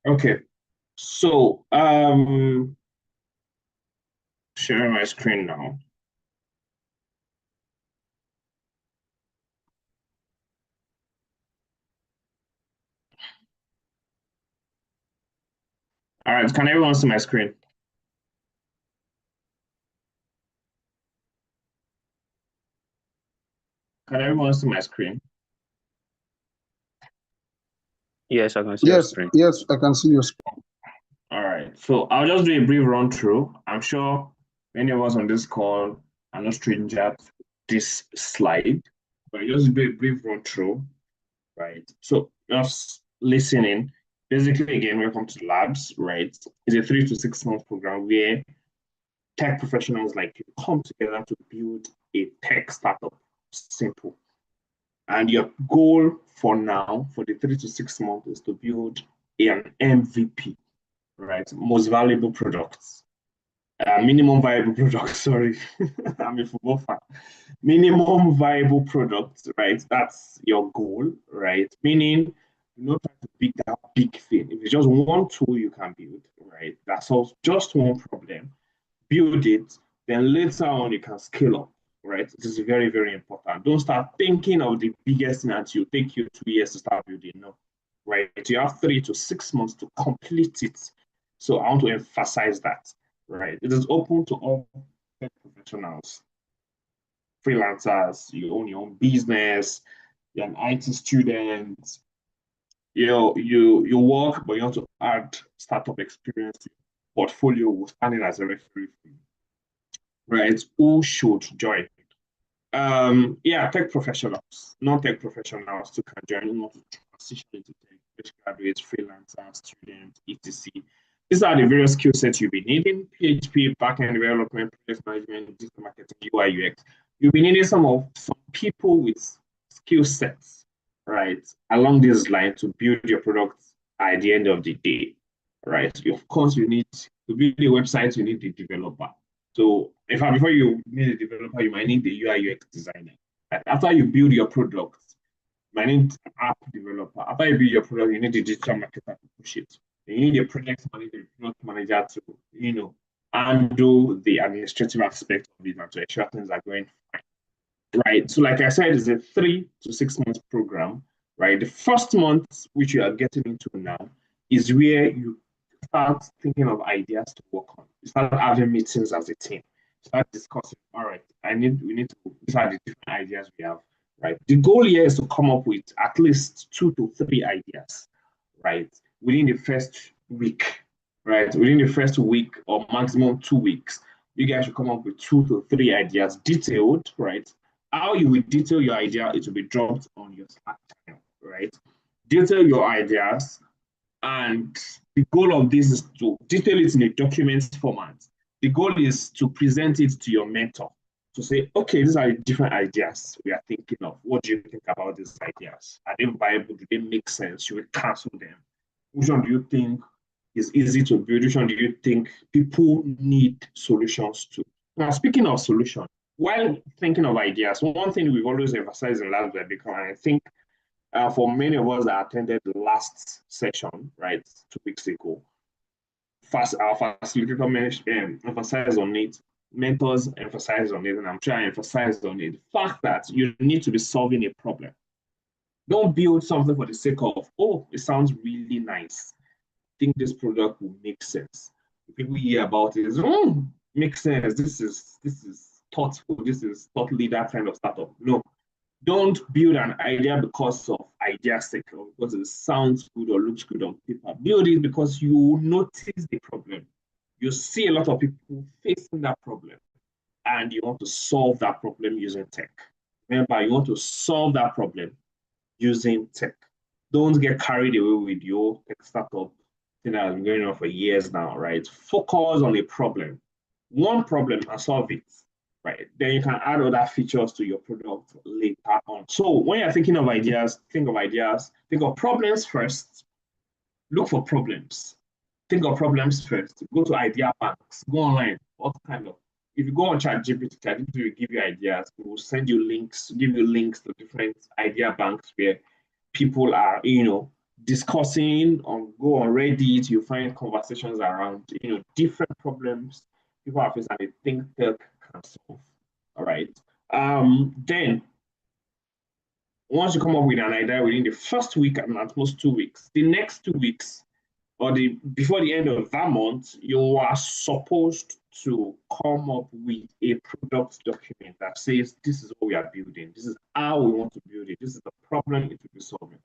Okay. So, sharing my screen now. All right. Can everyone see my screen? Can everyone see my screen? Yes, I can see your Yes, screen. yes, I can see your screen. All right. So I'll just do a brief run through. I'm sure many of us on this call are not stranger to this slide, but I'll just do a brief run through. Right. So just listening. Basically, again, welcome to labs, right? It's a 3 to 6 month program where tech professionals like you come together to build a tech startup. Simple. And your goal for now, for the 3 to 6 months, is to build an MVP, right? Most valuable products. Minimum viable product, sorry. I'm a football fan. Minimum viable product, right? That's your goal, right? Meaning, you're not trying to pick that big thing. If it's just one tool you can build, right? That solves just one problem. Build it, then later on you can scale up, right? This is very, very important. Don't start thinking of the biggest thing that will take you 2 years to start building. No, right? You have 3 to 6 months to complete it. So I want to emphasize that, right? It is open to all professionals, freelancers, you own your own business, you're an IT student, you work, but you want to add startup experience to your portfolio, standing as a referee, right? Who should join? Yeah, tech professionals, non-tech professionals too can join who want to transition into tech, fresh graduates, freelancers, students, etc. These are the various skill sets you'll be needing: PHP, backend development, project management, digital marketing, UI, UX. You'll be needing some people with skill sets, right, along this line to build your product at the end of the day, right? Of course, you need to build a website, you need the developer. So, in fact, before you need a developer, you might need the UI UX designer. Like after you build your product, you might need an app developer. After you build your product, you need a digital marketer to push it. You need a project manager, product manager to, handle the administrative aspect of it and to ensure things are going fine. Right. So, like I said, it's a 3 to 6 months program. Right. The first month, which you are getting into now, is where you start thinking of ideas to work on. You start having meetings as a team. Start discussing. All right, we need to. These are the different ideas we have. Right. The goal here is to come up with at least 2 to 3 ideas. Right. Within the first week. Right. Within the first week or maximum 2 weeks, you guys should come up with 2 to 3 ideas, detailed. Right. How you will detail your idea, it will be dropped on your Slack channel. Right. Detail your ideas, and the goal of this is to detail it in a document format. The goal is to present it to your mentor to say, okay, these are the different ideas we are thinking of. What do you think about these ideas? Are they viable? Do they make sense? Should we cancel them? Which one do you think is easy to build? Which one do you think people need solutions to? Now, speaking of solution, while thinking of ideas, one thing we've always emphasized in Labs by Bincom, and I think for many of us that attended the last session, right, 2 weeks ago, our facilitator emphasized on it, mentors emphasized on it, and I'm sure I emphasized on it. The fact that you need to be solving a problem. Don't build something for the sake of, oh, it sounds really nice. I think this product will make sense. People hear about it, makes sense. This is thoughtful. This is thought leader kind of startup. No, don't build an idea because of idea's sake or because it sounds good or looks good on paper. Build it because you notice the problem. You see a lot of people facing that problem and you want to solve that problem using tech. Remember, you want to solve that problem using tech. Don't get carried away with your tech startup thing that has been going on for years now, right? Focus on a problem. One problem and solve it, right? Then you can add other features to your product later on. So when you're thinking of ideas, think of problems first, look for problems. Think of problems first. Go to idea banks, go online. What kind of if you go on ChatGPT will give you ideas. It will send you links, give you links to different idea banks where people are, discussing on go on Reddit, you find conversations around different problems people are facing and they think tech can solve. All right. Then once you come up with an idea within the first week and at most 2 weeks, the next 2 weeks or the before the end of that month, you are supposed to come up with a product document that says this is what we are building, this is how we want to build it, this is the problem it will be solving.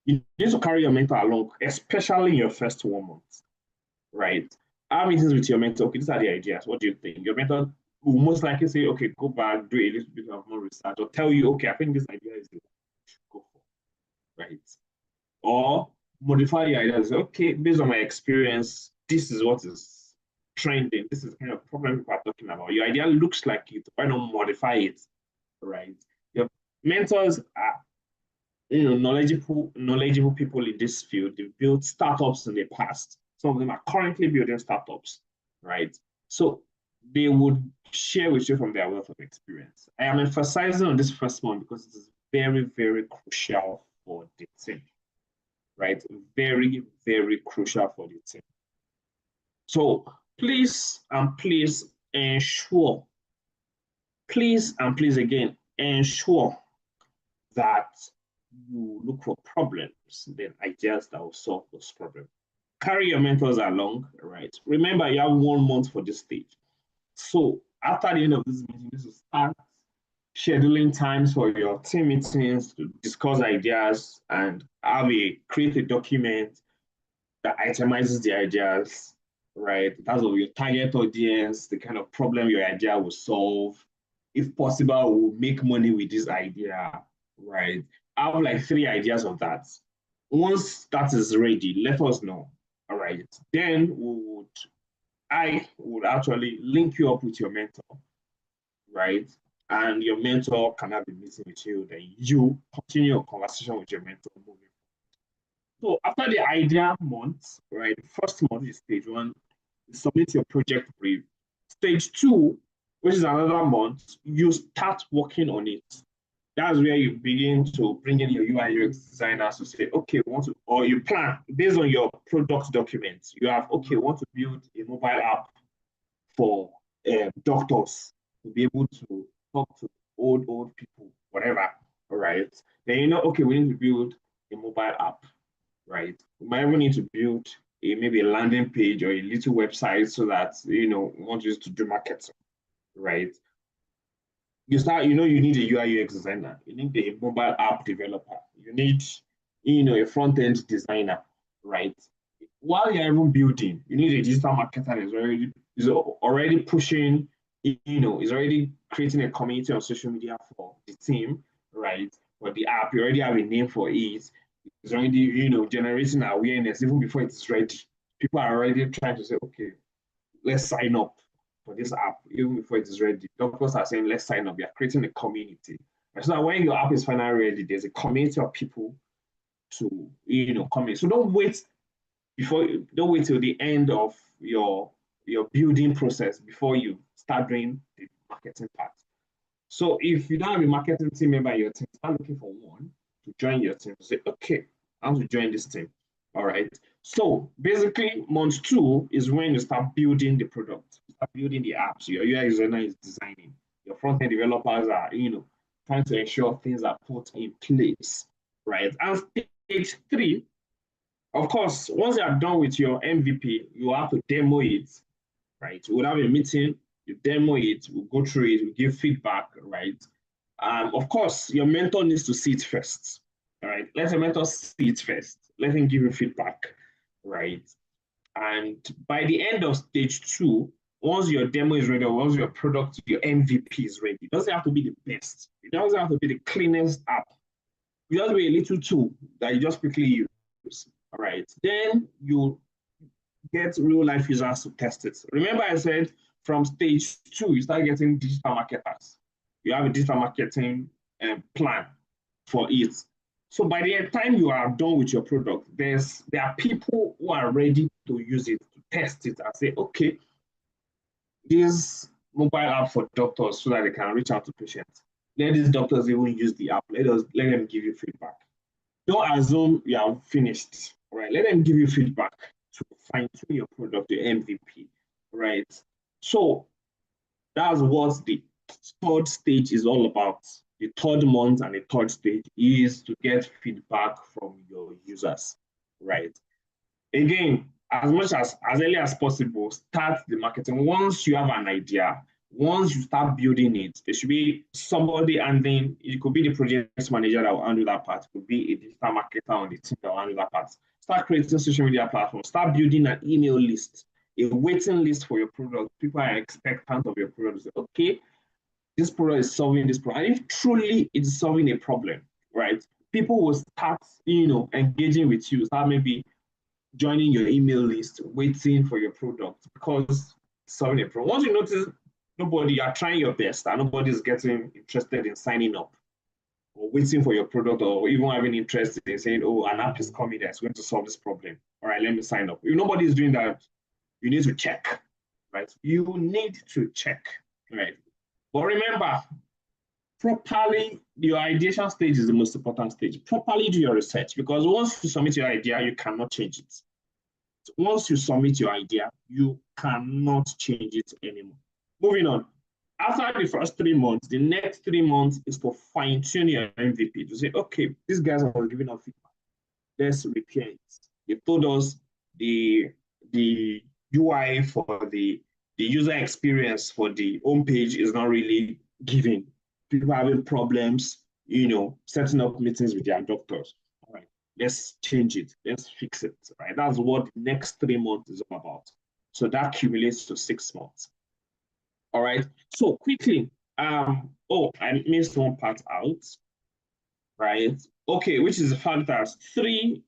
You need to carry your mentor along, especially in your first 1 month, right? Have meetings with your mentor. Okay, these are the ideas. What do you think? Your mentor will most likely say, okay, go back, do a little bit of more research, or tell you, okay, I think this idea is the one you should go for, right? Or modify your ideas. Okay, based on my experience, this is what is trending. This is the kind of problem people are talking about. Your idea looks like it. Why not modify it, right? Your mentors are knowledgeable people in this field. They've built startups in the past. Some of them are currently building startups, right? So they would share with you from their wealth of experience. I am emphasizing on this first one because it is very, very crucial for the team, right? Very, very crucial for the team. So please and please ensure, please and please again, ensure that you look for problems, then ideas that will solve those problems. Carry your mentors along, right? Remember, you have 1 month for this stage. So after the end of this meeting, this will start scheduling times for your team meetings to discuss ideas and create a document that itemizes the ideas, right? That's of your target audience, the kind of problem your idea will solve. If possible, we'll make money with this idea, right? I have like 3 ideas of that. Once that is ready, let us know. All right. Then I would actually link you up with your mentor, right? And your mentor can have a meeting with you. Then you continue your conversation with your mentor moving. So after the idea month, right? The first month is stage one. You submit your project brief. Stage two, which is another month, you start working on it. That's where you begin to bring in your UI UX designers to say, okay, we want to, or you plan based on your product documents. You have, okay, we want to build a mobile app for doctors to be able to talk to old people, whatever. All right. Then okay, we need to build a mobile app, right? We might even need to build maybe a landing page or a little website so that we want to use to do marketing, right? You need a UI UX designer, you need a mobile app developer, you need a front-end designer, right? While you're even building, you need a digital marketer that is already pushing, is already creating a community on social media for the team, right? For the app, you already have a name for it. It's already, generating awareness even before it is ready. People are already trying to say, okay, let's sign up for this app even before it is ready. Doctors are saying, let's sign up. We are creating a community. And so that when your app is finally ready, there's a community of people to, come in. So don't wait till the end of your building process before you start doing the marketing part. So if you don't have a marketing team member in your team, start looking for one to join your team. Say, okay, I want to join this team. All right. So basically, month 2 is when you start building the product, you start building the apps. Your UI designer is designing. Your front-end developers are, trying to ensure things are put in place, right? And stage 3, of course, once you are done with your MVP, you have to demo it, right? We'll have a meeting, you demo it, we'll go through it, we'll give feedback, right? Of course, your mentor needs to see it first, all right? Let the mentor see it first. Let him give you feedback, right? And by the end of stage 2, once your demo is ready, once your product, your MVP is ready, it doesn't have to be the best. It doesn't have to be the cleanest app. It just be a little tool that you just quickly use, all right? Then you get real life users to test it. Remember I said from stage 2, you start getting digital marketers. You have a digital marketing plan for it. So by the time you are done with your product, there are people who are ready to use it, to test it and say, okay, this mobile app for doctors so that they can reach out to patients. Let these doctors even use the app. Let them give you feedback. don't assume you have finished, right? Let them give you feedback to fine tune your product, your MVP, right? So that's what the third stage is all about. The third month and the third stage is to get feedback from your users, right? Again, as much as early as possible, start the marketing. Once you have an idea, once you start building it, there should be somebody handling. It could be the project manager that will handle that part. It could be a digital marketer on the team that will handle that part. Start creating social media platforms. Start building an email list, a waiting list for your product. People are expectant of your product. Say, okay, this product is solving this problem. And if truly it's solving a problem, right? People will start, engaging with you. Start maybe joining your email list, waiting for your product because solving a problem. Once you notice nobody, you are trying your best and nobody is getting interested in signing up or waiting for your product or even having interest in saying, oh, an app is coming that's going to solve this problem. All right, let me sign up. If nobody is doing that, you need to check, right? You need to check, right? But remember, properly, your ideation stage is the most important stage. Properly do your research because once you submit your idea, you cannot change it. Once you submit your idea, you cannot change it anymore. Moving on. After the first 3 months, the next 3 months is to fine tune your MVP to say, okay, these guys are giving us feedback. Let's repair it. They told us the UI for the user experience for the homepage is not really giving. People are having problems, setting up meetings with their doctors. All right, let's change it. Let's fix it. Right. That's what the next 3 months is all about. So that accumulates to 6 months. All right. So quickly, I missed one part out, right? Okay, which is the fact that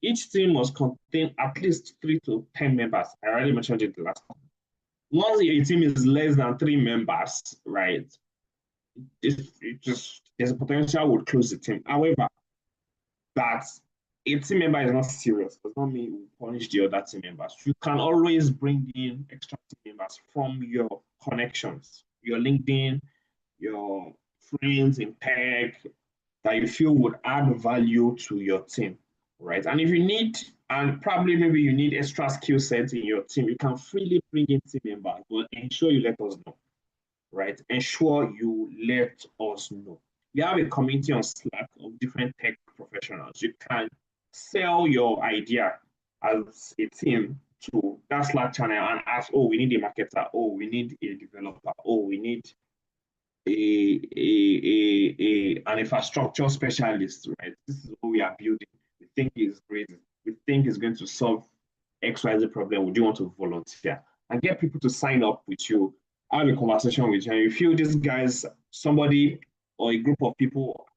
each team must contain at least 3 to 10 members. I already mentioned it the last time. Once a team is less than 3 members, right, there's a potential would close the team. However, that a team member is not serious does not mean you punish the other team members. You can always bring in extra team members from your connections, your LinkedIn, your friends in tech, that you feel would add value to your team, right? And if you need, and probably maybe you need extra skill sets in your team, you can freely bring in team members, but ensure you let us know, right? Ensure you let us know. We have a community on Slack of different tech professionals. You can sell your idea as a team to that Slack channel and ask, oh, we need a marketer, oh, we need a developer, oh, we need an infrastructure specialist, right? This is what we are building. We think is great. We think is going to solve XYZ problem. Would you want to volunteer? And get people to sign up with you, have a conversation with you. And you feel these guys, somebody or a group of people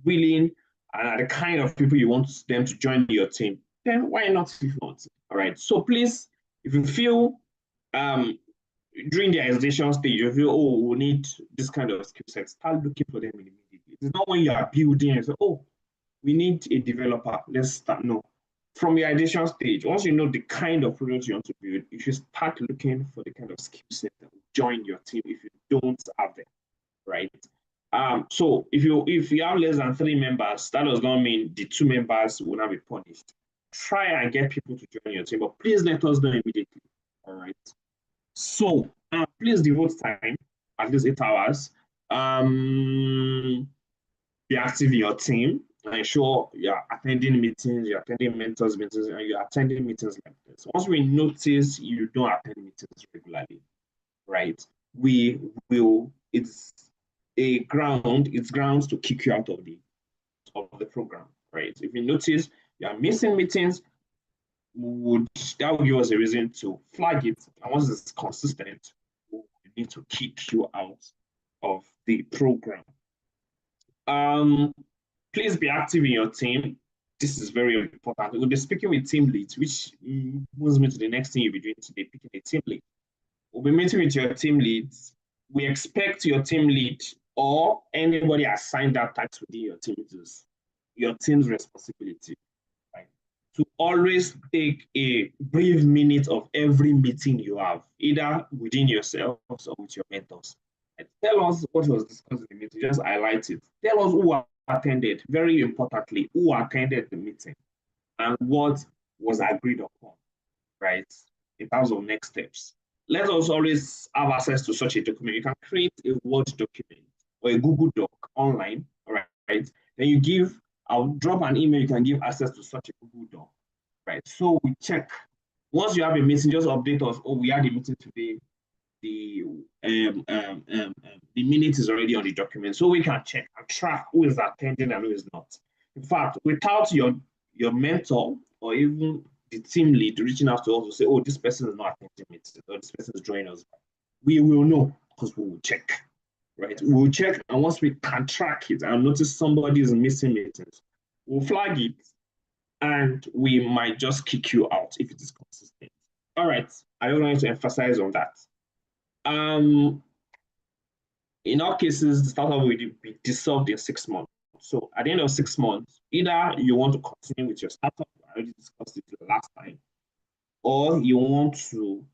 willing and are the kind of people you want them to join your team, then why not if not? All right. So please, if you feel during the hesitation stage, you feel, oh, we need this kind of skill set, start looking for them immediately. It's not when you are building and say, oh, we need a developer, let's start. No. From the ideation stage, once you know the kind of product you want to build, you should start looking for the kind of skill set that will join your team if you don't have them, right? So if you have less than 3 members, that does not mean the 2 members will not be punished. Try and get people to join your team, but please let us know immediately. All right. So please devote time, at least 8 hours. Be active in your team. Ensure you're attending meetings, you're attending mentors meetings, and you're attending meetings like this. Once we notice you don't attend meetings regularly, right? We will, it's grounds to kick you out of the program, right? If you notice you are missing meetings, that would give us a reason to flag it. And once it's consistent, we need to kick you out of the program. Please be active in your team. This is very important. We'll be speaking with team leads, which moves me to the next thing you'll be doing today, picking a team lead. We'll be meeting with your team leads. We expect your team lead or anybody assigned that task within your team is your team's responsibility, right? To always take a brief minute of every meeting you have, either within yourselves or with your mentors. And tell us what was discussed in the meeting, just highlight it. Tell us who attended, very importantly, who attended the meeting and what was agreed upon, right? In terms of next steps. Let us always have access to such a document. You can create a Word document or a Google Doc online, all right? Then you give, I'll drop an email, you can give access to such a Google Doc, right? So we check. Once you have a meeting, just update us, oh, we had a meeting today, the the minute is already on the document, so we can check and track who is attending and who is not. In fact, without your mentor or even the team lead reaching out to us to say, oh, this person is not attending meetings or this person is joining us, we will know because we will check, right? We will check, and once we can track it and notice somebody is missing meetings, we'll flag it and we might just kick you out if it is consistent. All right, I don't want to emphasize on that. In all cases, the startup will be dissolved in 6 months. So at the end of 6 months, either you want to continue with your startup, I already discussed it the last time, or you want to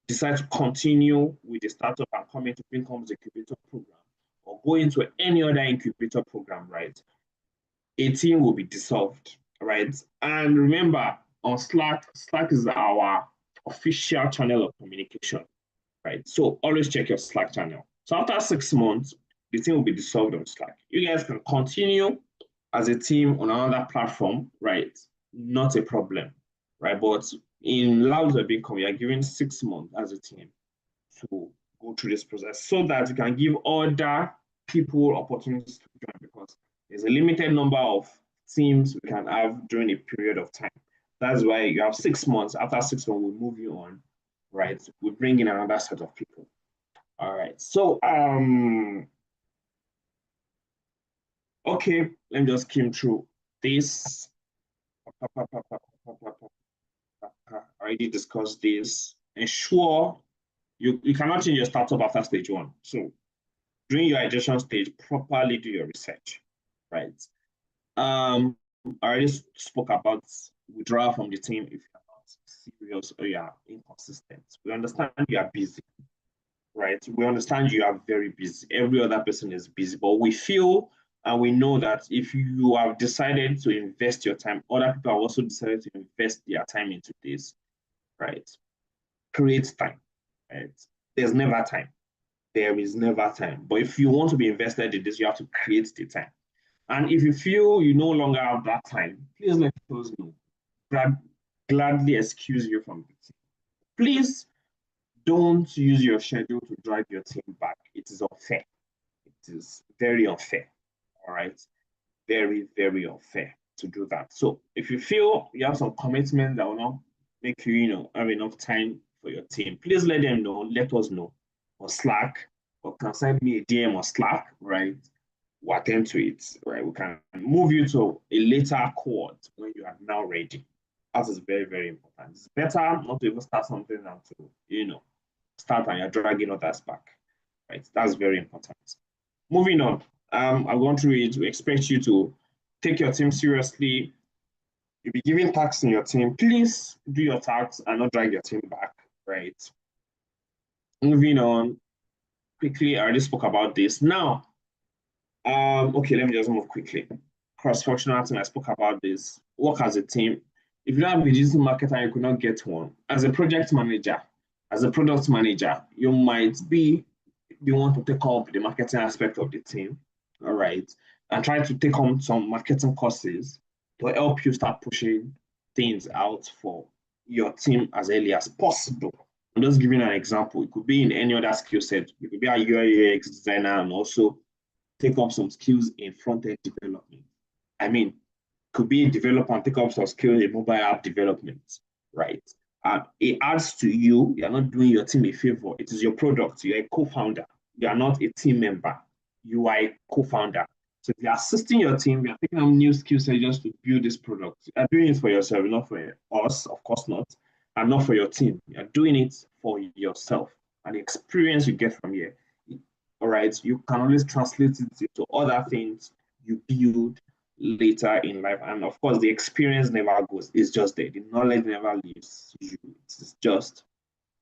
decide to continue with the startup and come into Bincom's incubator program, or go into any other incubator program, right? A team will be dissolved, right? And remember, on Slack is our official channel of communication, right? So always check your Slack channel. So after 6 months, the team will be dissolved on Slack. You guys can continue as a team on another platform, right? Not a problem, right? But in Labs of Bincom, we are given 6 months as a team to go through this process so that you can give other people opportunities to join, because there's a limited number of teams we can have during a period of time. That's why you have 6 months. After 6 months, we move you on, right? We bring in another set of people. All right. So okay, let me just skim through this. I already discussed this. Ensure you cannot change your startup after stage 1. So during your ideation stage, properly do your research, right? I already spoke about withdrawal from the team if you're not serious or you are inconsistent. We understand you are busy, right? We understand you are very busy. Every other person is busy, but we feel and we know that if you have decided to invest your time, other people have also decided to invest their time into this, right? Create time, right? There's never time. There is never time. But if you want to be invested in this, you have to create the time. And if you feel you no longer have that time, please let us know. Gladly excuse you from the team. Please don't use your schedule to drag your team back. It is unfair. It is very unfair. All right. Very, very unfair to do that. So if you feel you have some commitment that will not make you, have enough time for your team, please let them know. Let us know on Slack, or can send me a DM on Slack, right? We'll attend to it, right? We can move you to a later cohort when you are now ready. That is very, very important. It's better not to even start something than to, start and you're dragging others back, right? That's very important. Moving on, I've gone through it. We expect you to take your team seriously. You'll be giving tasks in your team. Please do your tasks and not drag your team back, right? Moving on, quickly, I already spoke about this. Now, okay, let me just move quickly. Cross-functional team, I spoke about this. Work as a team. If you don't have a digital marketer, you could not get one. As a project manager, as a product manager, you might be the one to take up the marketing aspect of the team, all right, and try to take on some marketing courses to help you start pushing things out for your team as early as possible. I'm just giving an example. It could be in any other skill set. You could be a UI UX designer and also take up some skills in front-end development. I mean, could be a developer and take up some skills in mobile app development, right? It adds to you. You're not doing your team a favor. It is your product. You're a co-founder. You are not a team member. You are a co-founder. So if you're assisting your team, you're taking up new skill sets just to build this product. You're doing it for yourself, not for us, of course not, and not for your team. You're doing it for yourself and the experience you get from here. All right, you can always translate it into other things you build later in life. And of course, the experience never goes. It's just there. The knowledge never leaves you. It's just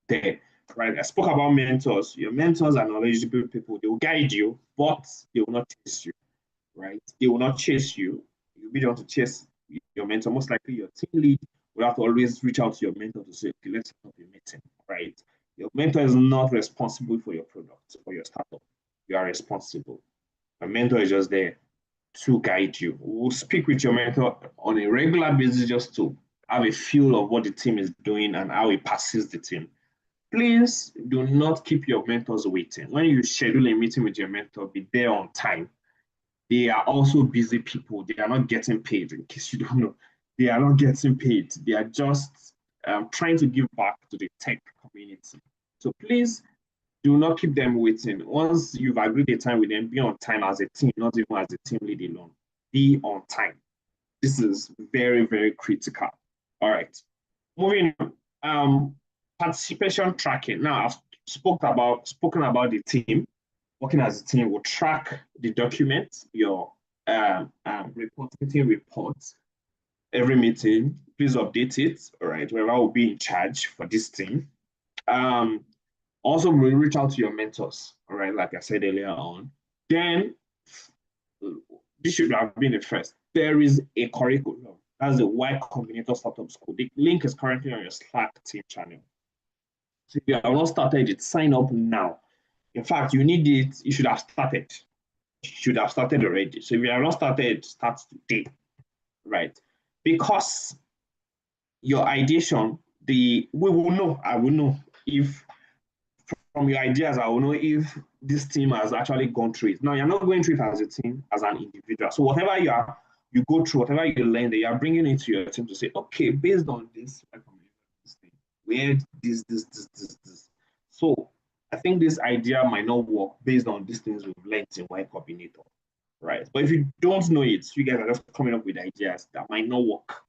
there. Right? I spoke about mentors. Your mentors are knowledgeable people. They will guide you, but they will not teach you. right? They will not chase you. You'll be the one to chase your mentor. Most likely your team lead will have to always reach out to your mentor to say, okay, let's set up a meeting, right? Your mentor is not responsible for your product or your startup. You are responsible. A mentor is just there to guide you. We'll speak with your mentor on a regular basis just to have a feel of what the team is doing and how it passes the team. Please do not keep your mentors waiting. When you schedule a meeting with your mentor, be there on time. They are also busy people. They are not getting paid, in case you don't know. They are not getting paid. They are just trying to give back to the tech community. So please do not keep them waiting. Once you've agreed a time with them, be on time as a team, not even as a team lead alone. Be on time. This is very, very critical. All right. Moving on. Participation tracking. Now I've spoken about the team. Working as a team will track the documents, your meeting reports every meeting. Please update it. All right. Whoever will be in charge for this team. Also, we'll reach out to your mentors. All right. Like I said earlier on. Then this should have been the first. There is a curriculum. That's the Y Combinator Startup School. The link is currently on your Slack team channel. So if you have not started it, sign up now. In fact, you need it. You should have started. You should have started already. So if you have not started, start today, right? Because your ideation, we will know. I will know if from your ideas, I will know if this team has actually gone through it. Now, you're not going through it as a team, as an individual. So whatever you go through, whatever you learn, you are bringing it to your team to say, okay, based on this, we had this. So I think this idea might not work based on these things we've learned in Y Combinator, right? But if you don't know it, you guys are just coming up with ideas that might not work.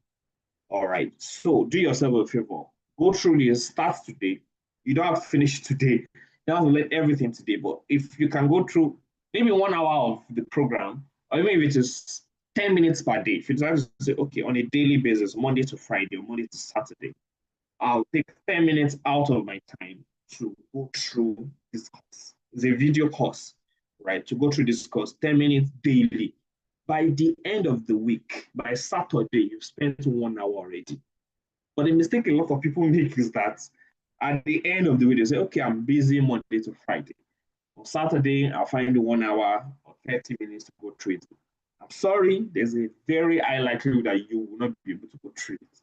All right. So do yourself a favor. Go through this, start today. You don't have to finish today. You don't have to learn everything today. But if you can go through maybe 1 hour of the program, or even if it is 10 minutes per day, if you decide to say, okay, on a daily basis, Monday to Friday or Monday to Saturday, I'll take 10 minutes out of my time to go through this course. It's a video course, right? To go through this course, 10 minutes daily. By the end of the week, by Saturday, you've spent 1 hour already. But the mistake a lot of people make is that at the end of the week, they say, okay, I'm busy Monday to Friday. On Saturday, I'll find 1 hour or 30 minutes to go through it. I'm sorry, there's a very high likelihood that you will not be able to go through it.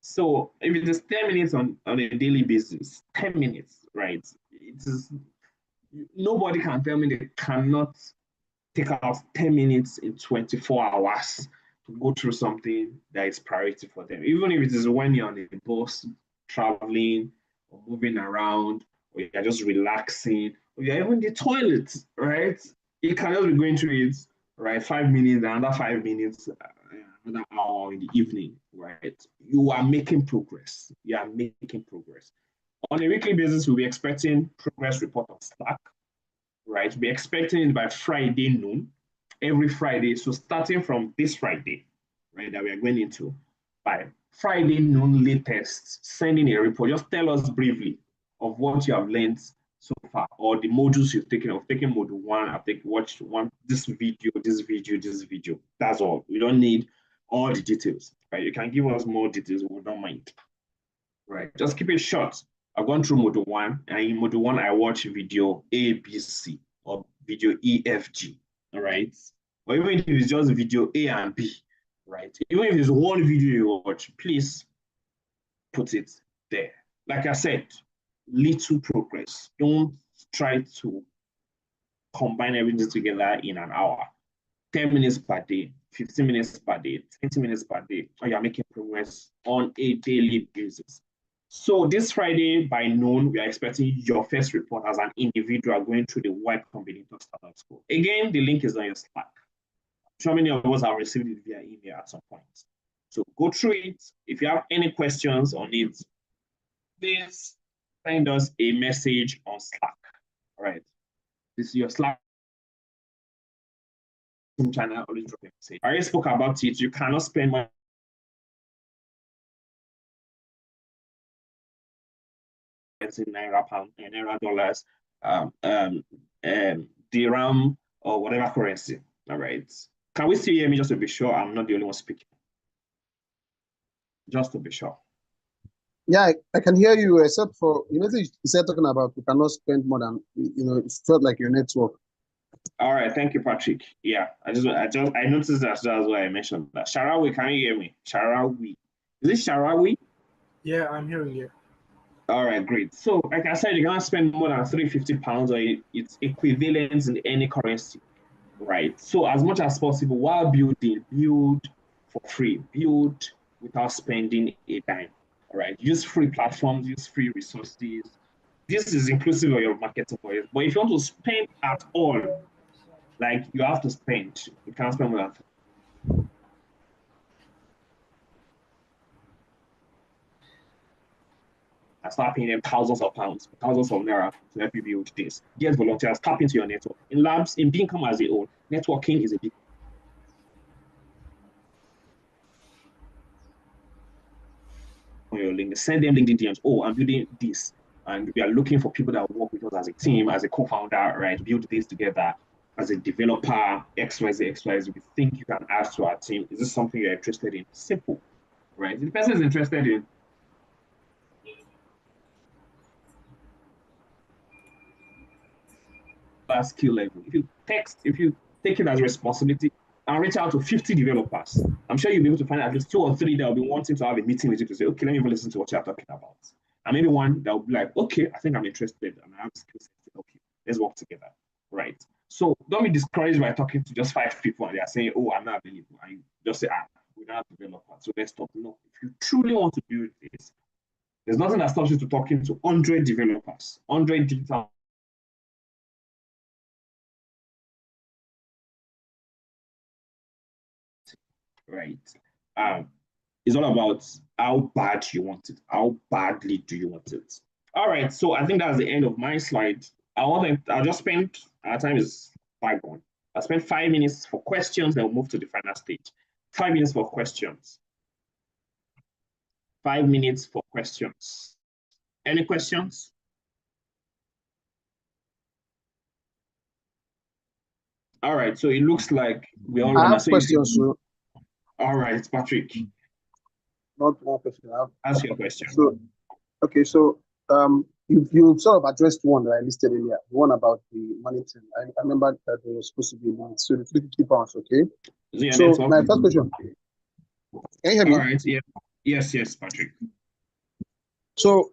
So if it is 10 minutes on a daily basis, 10 minutes, right? It is nobody can tell me they cannot take out 10 minutes in 24 hours to go through something that is priority for them. Even if it is when you're on a bus, traveling, or moving around, or you're just relaxing, or you're even in the toilet, right? You can just be going through it, right? 5 minutes, another 5 minutes, another hour in the evening, right? You are making progress. You are making progress. On a weekly basis, we'll be expecting progress report on Slack, right? We're expecting it by Friday noon, every Friday. So starting from this Friday, right, that we are going into, by Friday noon latest, sending a report. Just tell us briefly of what you have learned so far, or the modules you've taken. I've taken module one, watched one, this video, this video, this video. That's all. We don't need all the details, right? You can give us more details, we don't mind, right? Just keep it short. I've gone through module one, and in module one, I watch video A, B, C, or video E, F, G, all right? Or even if it's just video A and B, right? Even if it's one video you watch, please put it there. Like I said, little progress. Don't try to combine everything together in an hour. 10 minutes per day, 15 minutes per day, 20 minutes per day, and you're making progress on a daily basis. So this Friday by noon, we are expecting your first report as an individual going through the Y Combinator Startup School. Again, the link is on your Slack. I'm sure many of us have received it via email at some point. So go through it. If you have any questions on it, please send us a message on Slack. All right. This is your Slack channel. Always drop a message. I already spoke about it. You cannot spend money in naira, pound, naira, dollars, dirham, or whatever currency. All right. Can we still hear me just to be sure I'm not the only one speaking? Just to be sure. Yeah, I can hear you, except for, you said talking about we cannot spend more than, it felt like your network. All right, thank you, Patrick. Yeah, I noticed that's why I mentioned that. Sharawi, can you hear me? Sharawi. Is it Sharawi? Yeah, I'm hearing you. All right, great. So, like I said, you're gonna spend more than £350 or its equivalent in any currency, right? So, as much as possible, while building, build for free, build without spending a dime. All right, use free platforms, use free resources. This is inclusive of your marketing for it. But if you want to spend at all, like you have to spend, you can't spend more than and start paying them thousands of pounds, thousands of naira to help you build this. Get volunteers, tap into your network. In labs, in Bincom as a whole, networking is a big on your LinkedIn. Send them LinkedIn DMs. Oh, I'm building this. And we are looking for people that work with us as a team, as a co-founder, right? Build this together as a developer, XYZ, XYZ. We think you can add to our team. Is this something you're interested in? Simple, right? If the person is interested in skill level. If you take it as a responsibility and reach out to 50 developers, I'm sure you'll be able to find at least 2 or 3 that will be wanting to have a meeting with you to say, okay, let me even listen to what you're talking about. And maybe one that will be like, okay, I think I'm interested and I have skill set to help you. Let's work together. Right. So don't be discouraged by talking to just 5 people and they are saying, oh, I'm not available. And you just say, we're not developers. So let's talk. No, if you truly want to build this, there's nothing that stops you to talking to 100 developers, 100 digital right? It's all about how bad you want it. How badly do you want it? All right, so I think that's the end of my slide. I'll just spend, our time is 5 I'll spend 5 minutes for questions, then we'll move to the final stage. 5 minutes for questions. 5 minutes for questions. Any questions? All right, so it looks like we all I have questions, sir. All right, Patrick. Not one question. Ask your question. So, okay, so you sort of addressed one that I listed earlier, the one about the money thing. I remember that there was supposed to be one. So the £350, okay? Yeah, so my first question. Can you hear me? All right, yeah. Yes, Patrick. So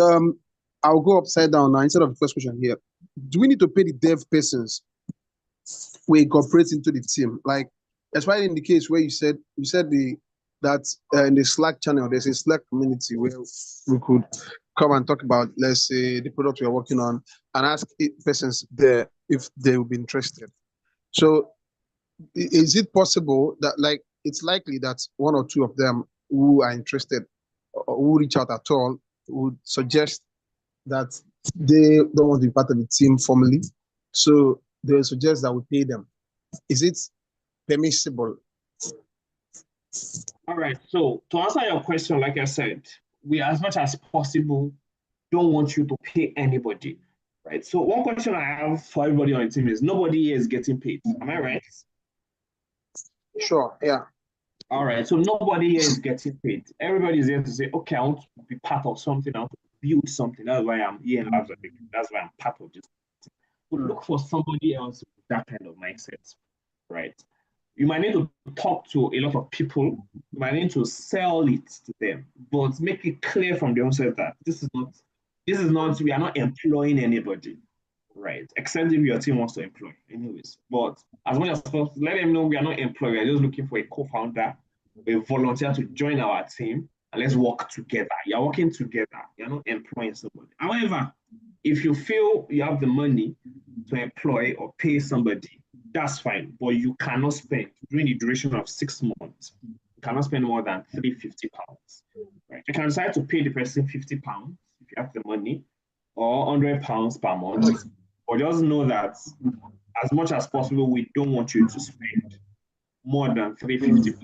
I'll go upside down now instead of the first question here. Do we need to pay the dev persons who incorporate into the team? Like, especially in the case where you said that in the Slack channel, there's a Slack community where we could come and talk about, let's say, the product we are working on and ask persons there if they will be interested. So is it possible that, like, it's likely that 1 or 2 of them who are interested or who reach out at all would suggest that they don't want to be part of the team formally, so they will suggest that we pay them? Is it permissible? All right, so to answer your question, like I said, we, as much as possible, don't want you to pay anybody, right? So one question I have for everybody on the team is, nobody here is getting paid. Am I right? Sure, yeah. All right, so nobody here is getting paid. Everybody is here to say, okay, I want to be part of something, I want to build something. That's why I'm here in Labs. That's why I'm part of this. So look for somebody else with that kind of mindset, right? You might need to talk to a lot of people. You might need to sell it to them, but make it clear from the onset that this is not, we are not employing anybody, right? Except if your team wants to employ, anyways. But as much as possible, let them know we are not employing. We are just looking for a co-founder, a volunteer to join our team, and let's work together. You're working together. You're not employing somebody. However, if you feel you have the money to employ or pay somebody, that's fine, but you cannot spend during the duration of 6 months. You cannot spend more than £350. Right? You can decide to pay the person £50 if you have the money, or £100 per month. But just know that as much as possible, we don't want you to spend more than £350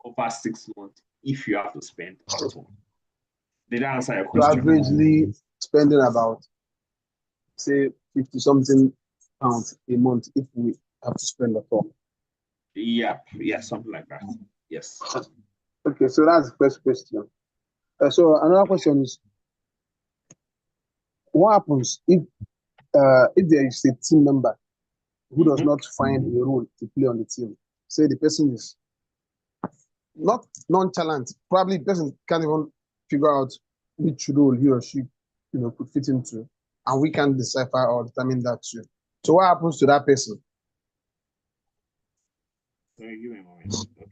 over 6 months if you have to spend at all. Did I answer your question? So averagely spending about, say, 50 something pounds a month if we have to spend at all. Yeah, yeah, something like that. Yes. Okay, so that's the first question. So another question is, what happens if there is a team member who does Mhm. not find a role to play on the team? Say the person is not nonchalant, probably the person can't even figure out which role he or she could fit into, and we can decipher or determine that too. So what happens to that person? Sorry, give me a moment. Okay.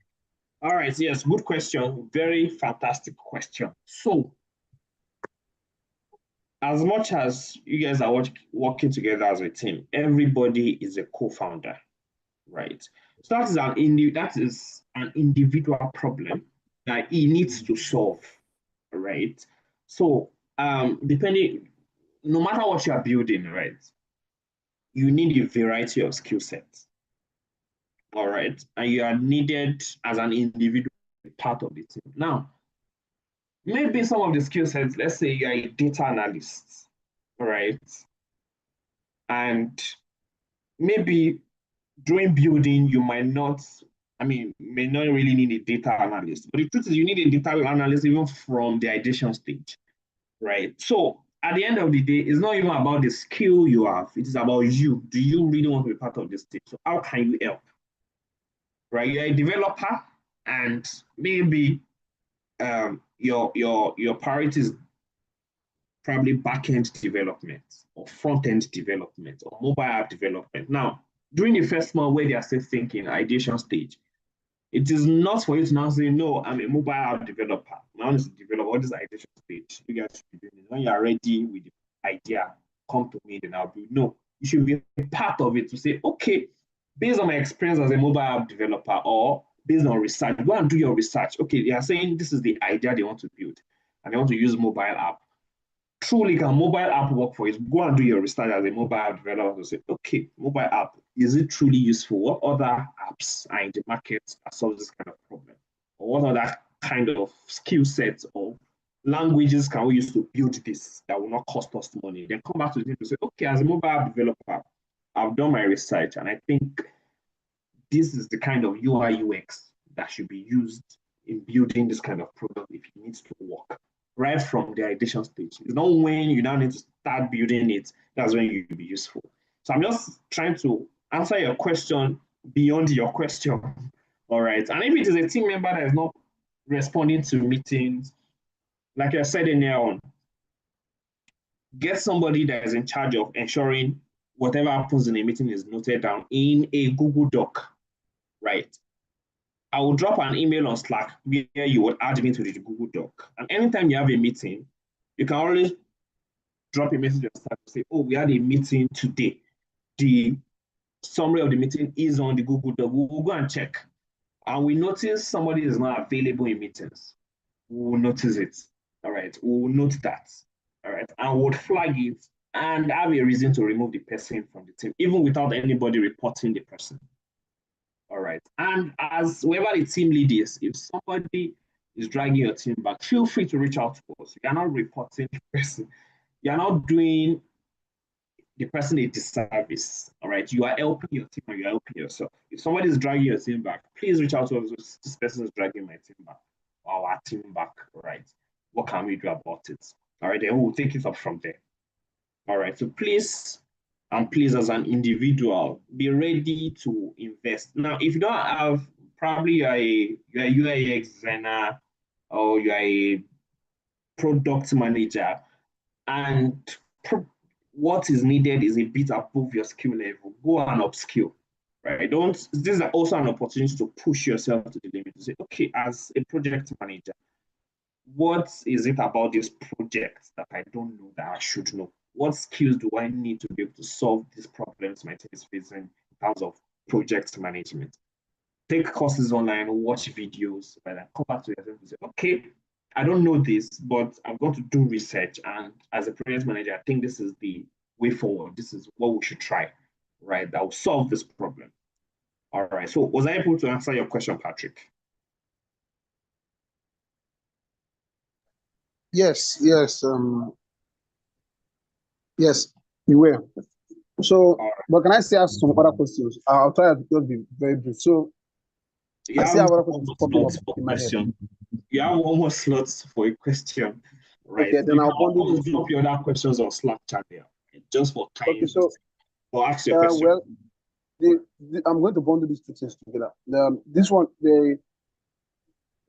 All right, yes, good question. Very fantastic question. So, as much as you guys are working together as a team, everybody is a co-founder, right? So that is an individual problem that he needs to solve, right? So, depending, no matter what you are building, right, you need a variety of skill sets, all right, and you are needed as an individual part of the team. Now, maybe some of the skill sets, let's say you're a data analyst, right? And maybe during building, you might not, may not really need a data analyst. But the truth is, you need a data analyst even from the ideation stage, right? So at the end of the day, it's not even about the skill you have, it is about you. Do you really want to be part of this team? So how can you help? Right? You're a developer, and maybe your priority is probably back-end development or front-end development or mobile app development. Now, during the first month where they are still thinking ideation stage, it is not for you to now say, no, I'm a mobile app developer. My own is to develop all this ideation stage. You guys should be doing it. When you are ready with the idea, come to me, then I'll be, no, you should be a part of it to say, okay, based on my experience as a mobile app developer or based on research, go and do your research. Okay, they are saying this is the idea they want to build and they want to use mobile app. Truly, can mobile app work for it? Go and do your research as a mobile app developer to say, okay, mobile app, is it truly useful? What other apps are in the market that solve this kind of problem? Or what other kind of skill sets or languages can we use to build this that will not cost us money? Then come back to the team to say, okay, as a mobile app developer, I've done my research and I think this is the kind of UI UX that should be used in building this kind of product if it needs to work right from the ideation stage. It's not when you now need to start building it, that's when you'll be useful. So I'm just trying to answer your question beyond your question. All right. And if it is a team member that is not responding to meetings, like I said in there on, get somebody that is in charge of ensuring whatever happens in a meeting is noted down in a Google Doc, right? I will drop an email on Slack where you will add me to the Google Doc. And anytime you have a meeting, you can always drop a message on Slack to say, oh, we had a meeting today. The summary of the meeting is on the Google Doc. We will go and check. And we notice somebody is not available in meetings. We will notice it. All right. We will note that. All right. And we'll flag it and have a reason to remove the person from the team, even without anybody reporting the person. All right. And as whoever the team lead is, if somebody is dragging your team back, feel free to reach out to us. You're not reporting the person. You're not doing the person a disservice. All right. You are helping your team and you're helping yourself. If somebody is dragging your team back, please reach out to us. This person is dragging my team back, or our team back. All right. What can we do about it? All right. Then we'll take it up from there. All right. So please, and please, as an individual, be ready to invest. Now, if you don't have, probably you're a UX designer or you're a product manager, and what is needed is a bit above your skill level. Go and upskill. Right? Don't. This is also an opportunity to push yourself to the limit. To say, okay, as a project manager, what is it about this project that I don't know that I should know? What skills do I need to be able to solve these problems my team is facing in terms of project management? Take courses online, watch videos, and then come back to yourself and say, okay, I don't know this, but I've got to do research. And as a project manager, I think this is the way forward. This is what we should try, right? That will solve this problem. All right. So was I able to answer your question, Patrick? Yes, yes, you will. So, All but can I still ask some other questions? I'll try to just be very brief. So, You I have see a lot of one questions more popping up slot for in my head. question. You have one more slot for a question, right? Okay, then You I'll can bundle always these two. drop your other questions on Slack channel, just for Okay, time. so Or ask your question. well, I'm going to bundle these two things together. This one,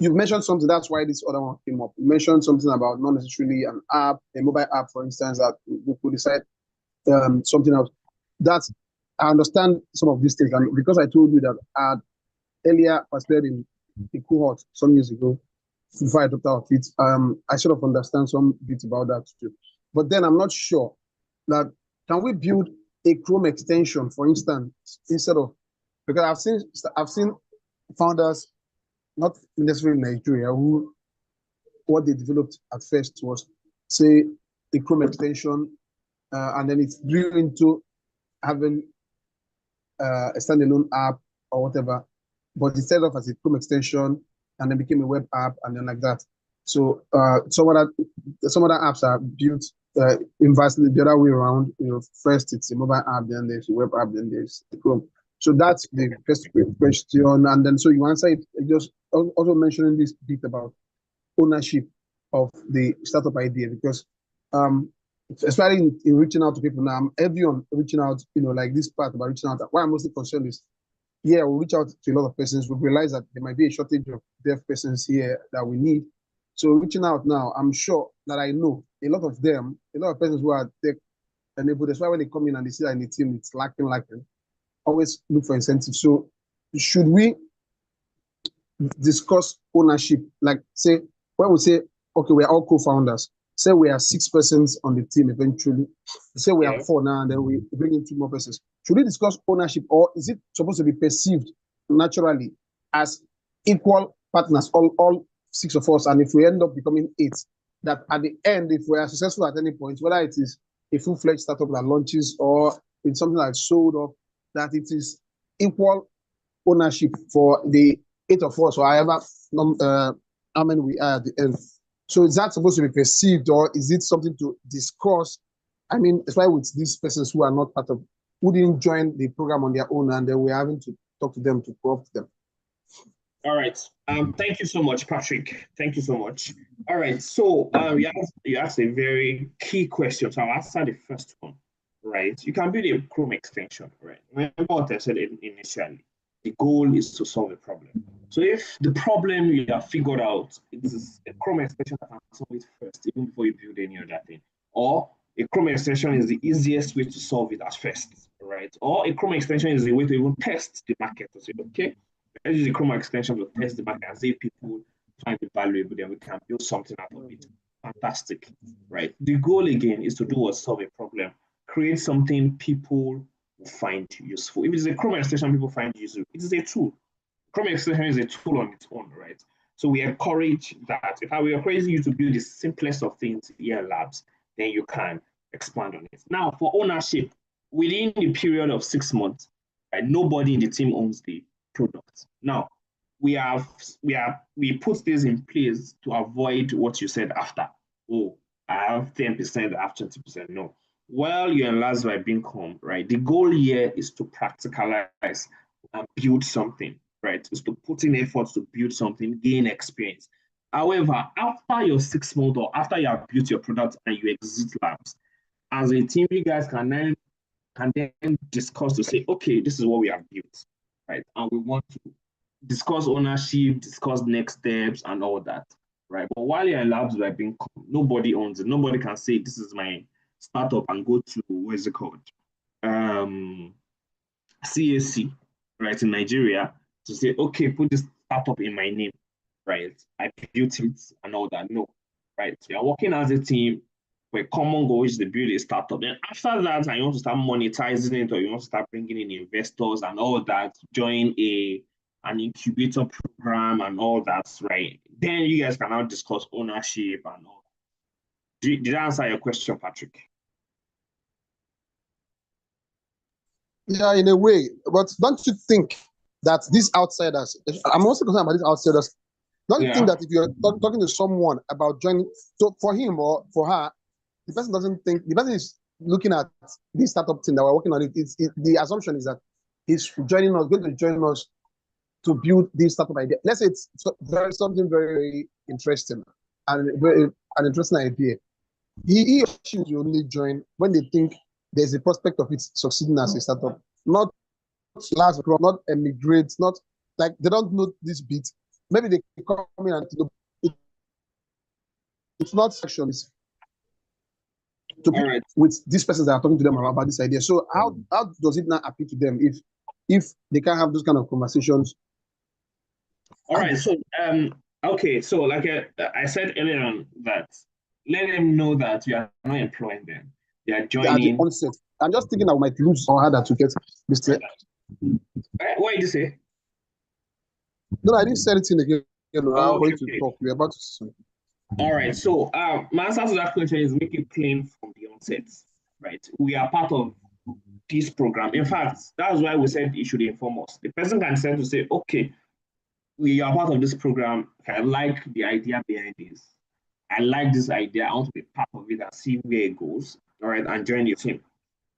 you've mentioned something. That's why this other one came up. You mentioned something about not necessarily an app, a mobile app, for instance, that we could decide something else. That's I understand some of these things, and because I told you that I had earlier participated in a cohort some years ago before I dropped out of it, I sort of understand some bits about that too. But then I'm not sure that can we build a Chrome extension, for instance, instead of because I've seen founders not necessarily in Nigeria who what they developed at first was say a Chrome extension, and then it grew into having a standalone app or whatever, but it started off as a Chrome extension and then became a web app and then like that. So some other apps are built inversely the other way around. First it's a mobile app, then there's a web app, then there's the Chrome. So that's the first question, and then so you answer it just also mentioning this bit about ownership of the startup idea because especially in reaching out to people now, I'm heavy on reaching out, like this part about reaching out. Why I'm mostly concerned is, yeah, we'll reach out to a lot of persons. We realize that there might be a shortage of deaf persons here that we need. So reaching out now, I'm sure that I know a lot of persons who are tech enabled. That's why when they come in and they see that in the team, it's lacking, always look for incentives. So should we discuss ownership? Like say, when we say, okay, we're all co-founders, say we are 6 persons on the team eventually, say we are 4 now, and then we bring in 2 more persons. Should we discuss ownership, or is it supposed to be perceived naturally as equal partners, all 6 of us, and if we end up becoming 8, that at the end, if we are successful at any point, whether it is a full-fledged startup that launches or it's something that's sold off, that it is equal ownership for the 8 of us, or however how many we are at the end. So is that supposed to be perceived, or is it something to discuss? I mean, especially with these persons who are not part of, who didn't join the program on their own, and then we're having to talk to them to prompt them. All right. Thank you so much, Patrick. Thank you so much. All right. So you asked a very key question. So I'll answer the first one. Right. You can build a Chrome extension. Right. Remember what I said initially. The goal is to solve a problem. So if the problem you have figured out, it is a Chrome extension that can solve it first, even before you build any other thing. Or a Chrome extension is the easiest way to solve it at first, right? Or a Chrome extension is a way to even test the market to say, okay, let's use a Chrome extension to test the market and see if people find it valuable, then we can build something out of it. Fantastic, right? The goal again is to do what solve a problem, create something people find useful. If it's a Chrome extension people find useful, it is a tool. Chrome extension is a tool on its own, right? So we encourage that. If I were encouraging you to build the simplest of things here in labs, then you can expand on it. Now, for ownership, within the period of 6 months, right, nobody in the team owns the product. Now, we put this in place to avoid what you said after. Oh, I have 10%, I have 20%. No. While you're in labs by Bincom, right, the goal here is to practicalize and build something, right? Is to put in effort to build something, gain experience. However, after your 6 months or after you have built your product and you exit labs, as a team, you guys can then discuss to say, okay, this is what we have built, right? And we want to discuss ownership, discuss next steps, and all that, right? But while you're in labs by Bincom, nobody owns it. Nobody can say, this is my startup and go to, what is it called? CAC, right, in Nigeria, to say, okay, put this startup in my name, right? I built it and all that. No, right? You're working as a team for a common goal, which is to build a startup. Then after that, and you want to start monetizing it, or you want to start bringing in investors and all that, join an incubator program and all that, right? Then you guys can now discuss ownership and all. Did I answer your question, Patrick? Yeah, in a way. But don't you think that these outsiders, I'm also concerned about these outsiders, don't you think that if you're talking to someone about joining, so for him or for her, the person doesn't think, the person is looking at this startup thing that we're working on, the assumption is that he's going to join us to build this startup idea. Let's say it's something very interesting and an interesting idea. He or she will only join when they think there's a prospect of it succeeding as a startup, not last across, not emigrate, not like they don't know this bit. Maybe they come in and it's not sections to be with these persons that are talking to them about this idea. So how does it not appeal to them if they can't have those kind of conversations? All right. So okay. So like I said earlier on that let them know that you are not employing them. They are joining. At the onset. I'm just thinking I might lose or harder to get this thing. What did you say? No, I didn't say anything again. I'm going to Okay. talk. We're about to. All right. So my answer to that question is make it plain from the onset. Right. We are part of this program. In fact, that's why we said it should inform us. The person can send to say, okay, we are part of this program. I like the idea behind this. I like this idea. I want to be part of it and see where it goes. All right, and join your team.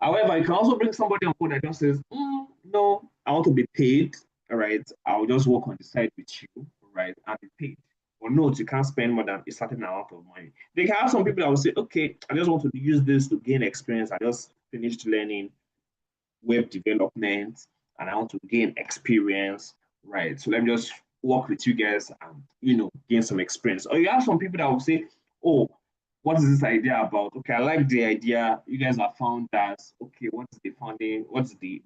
However, you can also bring somebody on board that just says, no, I want to be paid. All right, I'll just work on the side with you, all right, and be paid. Or no, you can't spend more than a certain amount of money. They can have some people that will say, okay, I just want to use this to gain experience. I just finished learning web development and I want to gain experience, right? So let me just work with you guys and gain some experience. Or you have some people that will say, oh, what is this idea about? Okay, I like the idea. You guys are founders. Okay, what's the funding? What's the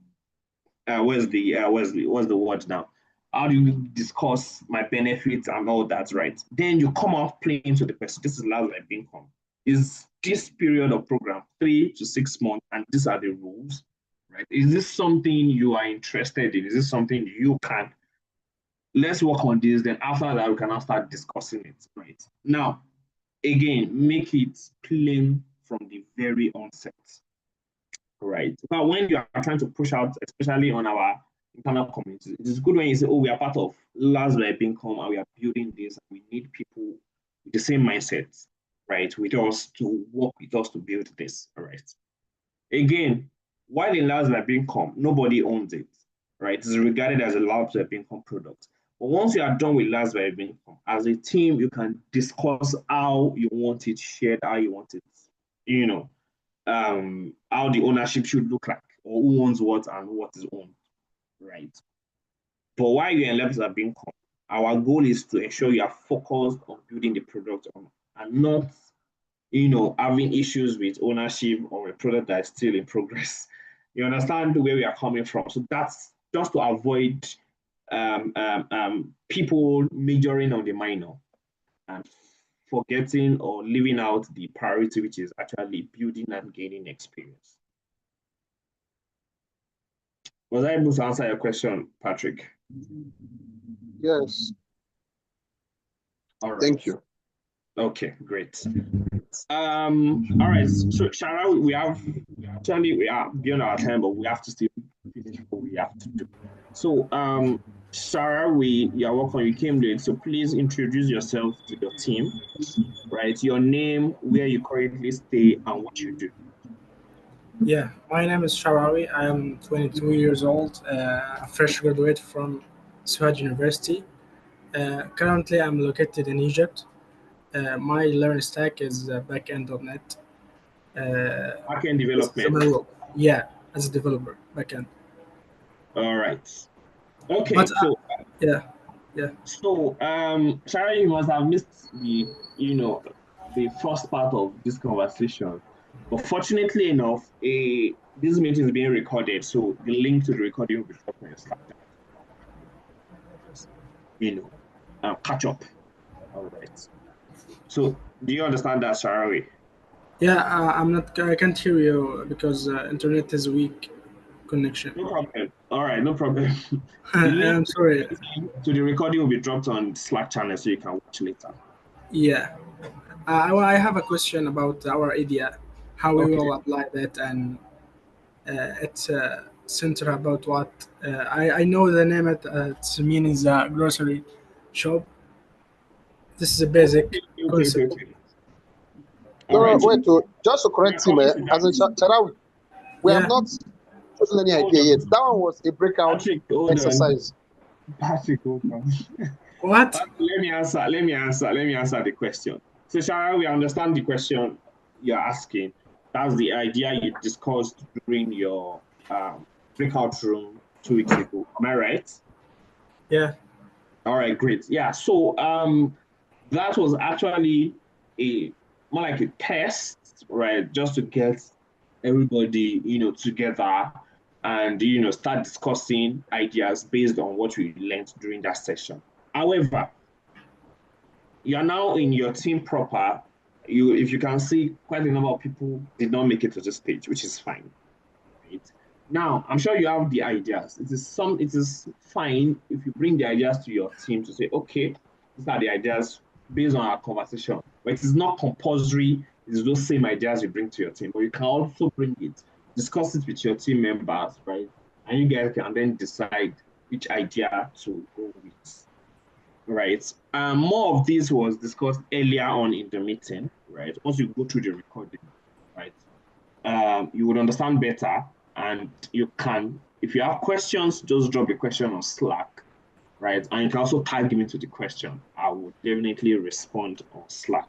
what's the word now? How do you discuss my benefits and all that, right? Then you come out playing to the person. This is last like Bincom. Is this period of program 3 to 6 months, and these are the rules, right? Is this something you are interested in? Is this something you can? Let's work on this. Then after that, we can now start discussing it, right? Now, again, make it plain from the very onset, right? But when you are trying to push out, especially on our internal community, it is good when you say, oh, we are part of Last by Bincom and we are building this. And we need people with the same mindset, right, with us to work with us to build this, all right? Again, while in Last by Bincom, nobody owns it, right? It's regarded as a Last by Bincom product. But once you are done with Last by Bincom, as a team, you can discuss how you want it shared, how you want it, how the ownership should look like, or who owns what and what is owned, right? But while you're in Last by Bincom, our goal is to ensure you are focused on building the product and not, having issues with ownership or a product that is still in progress. You understand where we are coming from. So that's just to avoid people majoring on the minor and forgetting or leaving out the priority, which is actually building and gaining experience. Was I able to answer your question, Patrick? Yes. All right. Thank you. Okay, great. All right. So Shara, we are beyond our time, but we have to still finish what we have to do. So Shara, you're welcome. You came late, so please introduce yourself to your team, right? Your name, where you currently stay, and what you do. Yeah, my name is Sharawi. I am 22 years old, a fresh graduate from Suhad University. Currently, I'm located in Egypt. My learning stack is backend.net. Backend development. Yeah, as a developer, backend. All right. Okay. But, So yeah. So Shara, you must have missed the first part of this conversation. But fortunately enough, this meeting is being recorded, so the link to the recording will be dropped on your Slack channel. Catch up. All right. So, do you understand that, Sharawi? Yeah, I can't hear you because internet is weak connection. No problem. All right, no problem. I'm sorry. So the recording will be dropped on Slack channel, so you can watch later. Yeah. I have a question about our idea, how we will apply that, and it's center about what. I know the name it means a grocery shop. This is a basic concept. No, wait, just to correct him, as in Sharawi, we have not chosen any idea yet. That one was a breakout exercise. Patrick, hold on. What? Let me answer the question. So, Shara, we understand the question you're asking. That's the idea you discussed during your breakout room 2 weeks ago. Am I right? Yeah. All right, great. Yeah. So, that was actually a more like a test, right? Just to get everybody, together and start discussing ideas based on what we learned during that session. However, you are now in your team proper. If you can see, quite a number of people did not make it to the stage, which is fine. Right? Now, I'm sure you have the ideas. It is fine if you bring the ideas to your team to say, okay, these are the ideas based on our conversation. But it is not compulsory. It is those same ideas you bring to your team, but you can also bring it, discuss it with your team members, right? And you guys can then decide which idea to go with. Right. More of this was discussed earlier on in the meeting, right? Once you go through the recording, right, you would understand better, and you can, if you have questions, just drop a question on Slack, right? And you can also tag me to the question. I will definitely respond on Slack,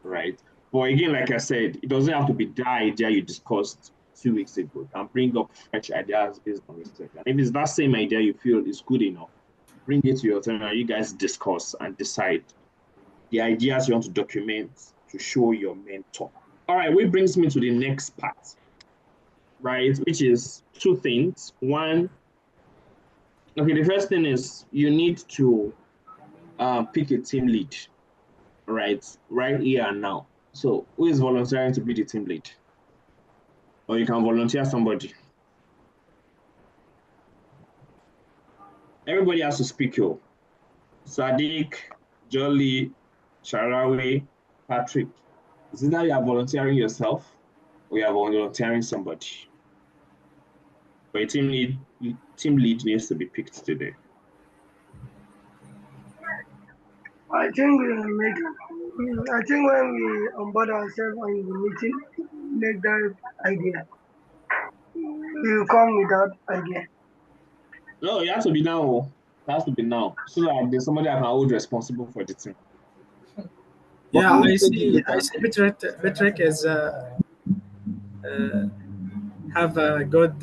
right? But again, like I said, it doesn't have to be the idea you discussed 2 weeks ago. You can bring up fresh ideas based on research. And if it's that same idea you feel is good enough, bring it to your team and you guys discuss and decide the ideas you want to document to show your mentor. All right, which brings me to the next part, right? Which is two things. One, okay, the first thing is you need to pick a team lead, right here and now. So who is volunteering to be the team lead? Or you can volunteer somebody. Everybody has to speak. Sadiq, Jolly, Sharawi, Patrick. Is it that you are volunteering yourself or you are volunteering somebody? But a team lead needs to be picked today. I think when we onboard ourselves in the meeting, make that idea. We will come with that idea. No, it has to be now. It has to be now. So that there's somebody I can hold responsible for the team. Yeah, I see Patrick is have a good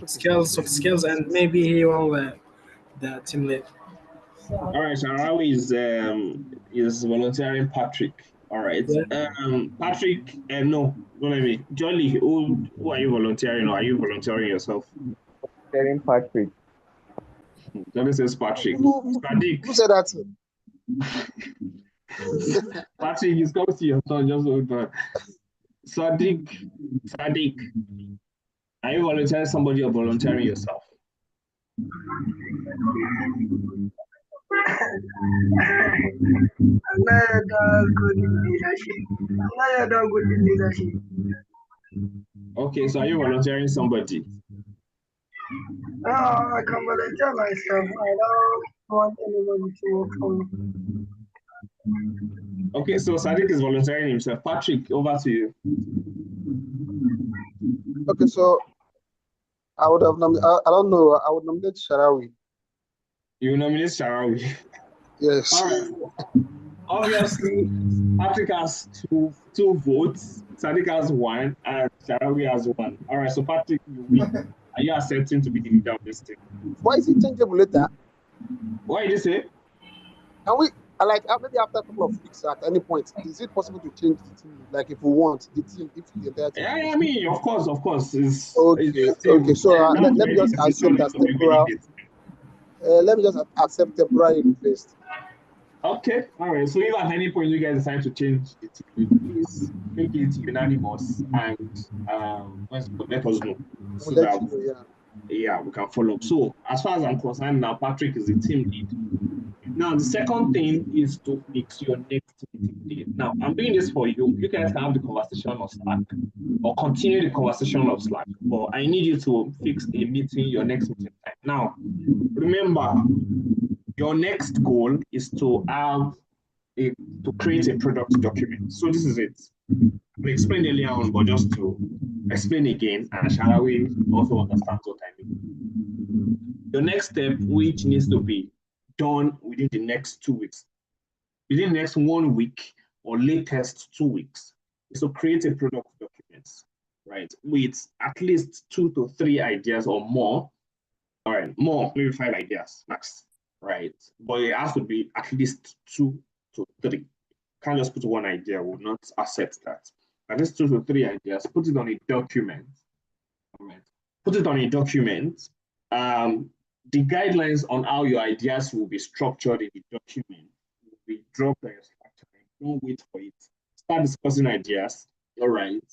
soft skills, and maybe he will the team lead. All right, Sharawi is volunteering Patrick. All right. Yeah. Patrick, no, don't let me. Jolly, who are you volunteering or are you volunteering yourself? Volunteering Patrick. Jolly says Patrick. Sadiq. Who said that? Patrick, it's coming to your turn. Just hold on. Sadiq, are you volunteering somebody or volunteering yourself? I'm not good in leadership. Okay, so are you volunteering somebody? I can volunteer myself. I don't want anybody to work for me. Okay, so Sadiq is volunteering himself. Patrick, over to you. Okay, so I would have I don't know. I would nominate Sharawi. You nominate Sharawi. Yes. All right. Obviously, Patrick has two votes. Sadiq has one, and Sharawi has one. All right, so Patrick, you win. Are you accepting to be the leader of this team? Why is it changeable later? What did you say? Can we maybe after a couple of weeks at any point, is it possible to change the team? Like if we want the team, if the entire team. Yeah, I mean, of course. It's, okay. So let me just accept as temporal. Let me just accept temporarily first. Okay, all right. So if at any point you guys decide to change the team, please make it unanimous and let us know. So that, yeah, we can follow up. So as far as I'm concerned now, Patrick is the team lead. Now the second thing is to fix your next meeting date. Now I'm doing this for you. You guys can have the conversation on Slack or continue the conversation on Slack. But I need you to fix a meeting, your next meeting time. Now, remember, your next goal is to create a product document. So this is it. We explained earlier on, but just to explain again, and Sharawi also understands what I mean. Your next step, which needs to be done within the next 2 weeks, within the next 1 week or latest 2 weeks, is to create a product document, right? With at least 2 to 3 ideas or more. All right, more, maybe 5 ideas max, right? But it has to be at least 2 to 3. Can't just put 1 idea, will not accept that. At least 2 to 3 ideas, put it on a document. Right? Put it on a document. The guidelines on how your ideas will be structured in the document will be dropped on your structure. Don't wait for it. Start discussing ideas. All right.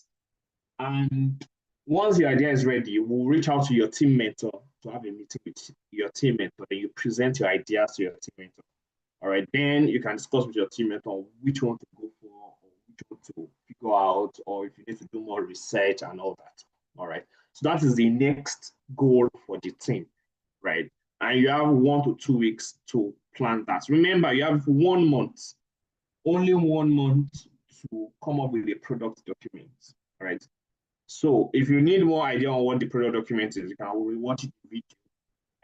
And once your idea is ready, we'll reach out to your team mentor to have a meeting with your team mentor. Then you present your ideas to your team mentor. All right. Then you can discuss with your team mentor which one to go for, or which one to figure out, or if you need to do more research and all that. All right. So that is the next goal for the team, right? And you have 1 to 2 weeks to plan that. Remember, you have 1 month, only 1 month to come up with a product document, right? So if you need more idea on what the product document is, you can watch the video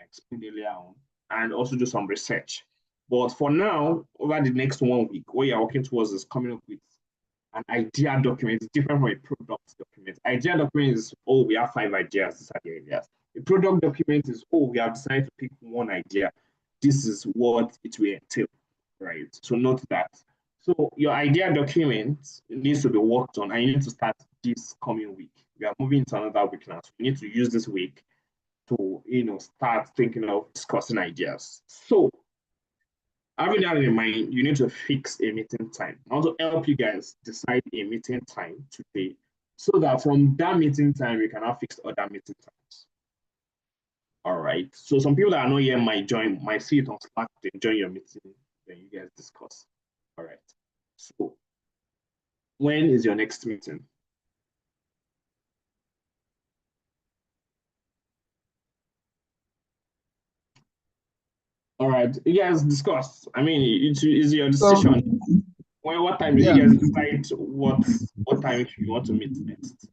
I explained earlier on, and also do some research. But for now, over the next 1 week, what you're working towards is coming up with an idea document. Is different from a product document. Idea document is, oh, we have 5 ideas, these are the ideas. A product document is, oh, we have decided to pick 1 idea. This is what it will entail, right? So note that. So your idea document needs to be worked on, and you need to start this coming week. We are moving to another week now. So we need to use this week to, start thinking of discussing ideas. So having that in mind, you need to fix a meeting time. I want to help you guys decide a meeting time today, so that from that meeting time, you can have fixed other meeting times. All right. So some people that are not here might see it on Slack, they join your meeting, then you guys discuss. All right. So when is your next meeting? All right, you guys discuss. I mean, it's your decision. What time did you guys decide what time you want to meet next?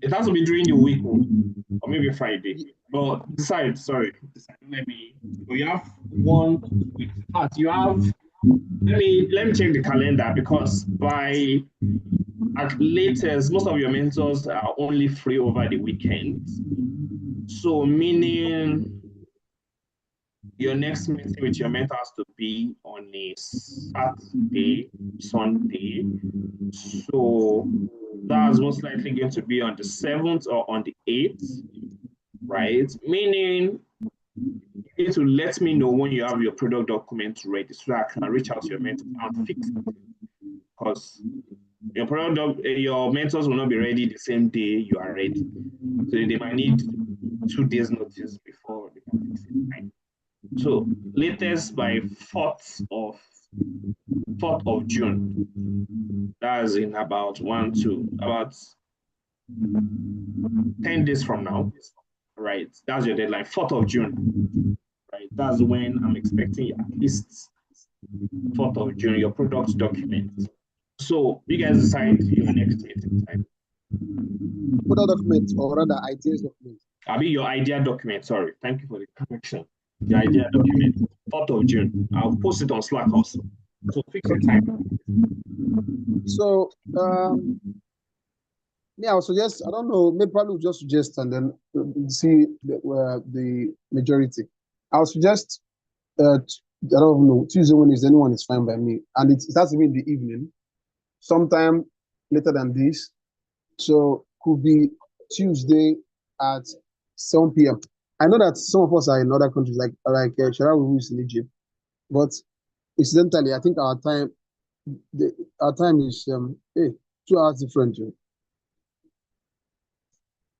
It has to be during the week or maybe Friday. But decide. Maybe you have 1 week. But you have. Let me check the calendar, because by at latest, most of your mentors are only free over the weekend. So meaning your next meeting with your mentor has to be on a Saturday, Sunday. So that's most likely going to be on the 7th or on the 8th, right? Meaning you need to let me know when you have your product document ready, so that I can reach out to your mentor and fix it. Because your mentors will not be ready the same day you are ready. So they might need 2 days notice before they can fix it, right? So latest by 4th of June. That's in about 10 days from now, right? That's your deadline, 4th of June, right? That's when I'm expecting at least 4th of June, your product document. So you guys decide your next meeting time. Product document, or rather ideas document. Your idea document, sorry. Thank you for the correction. The idea document, 4th of June. I'll post it on Slack also. So fix the time. So yeah, I'll suggest, I don't know, maybe probably we'll just suggest and then see the majority. I'll suggest I don't know, Tuesday, Wednesday, anyone is fine by me. And it has to be in the evening, sometime later than this. So could be Tuesday at 7 p.m. I know that some of us are in other countries, like Shara, who is in Egypt, but incidentally, I think our time is 2 hours different.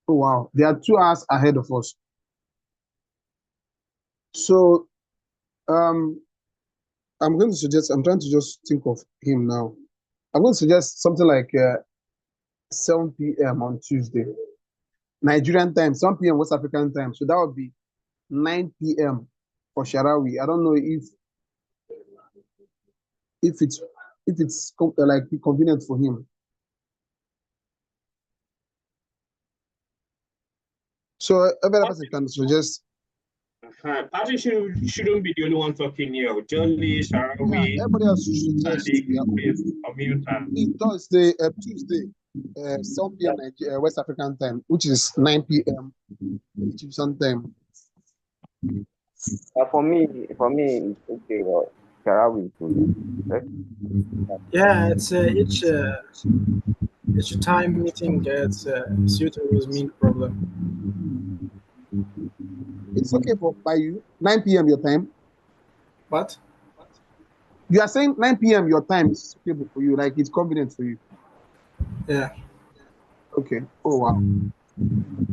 Oh wow, they are 2 hours ahead of us. So I'm going to suggest, I'm trying to just think of him now. I'm going to suggest something like 7 p.m. on Tuesday, Nigerian time, 7 p.m. West African time. So that would be 9 p.m. for Sharawi. I don't know if it's like convenient for him. So every other person can suggest Patrick shouldn't be the only one talking here. Jolly, Yeah, Sharawi, everybody else should just Sadiq, yeah. please unmute and It's Thursday, Tuesday, 7 p.m. West African time, which is 9 p.m. Egyptian time. For me, it's okay. Sharawi too. Yeah, it's each time meeting gets suited with me problem. It's okay for by you 9 p.m. your time. But You are saying 9 p.m. your time is suitable for you, like it's convenient for you. yeah, Okay. Oh wow.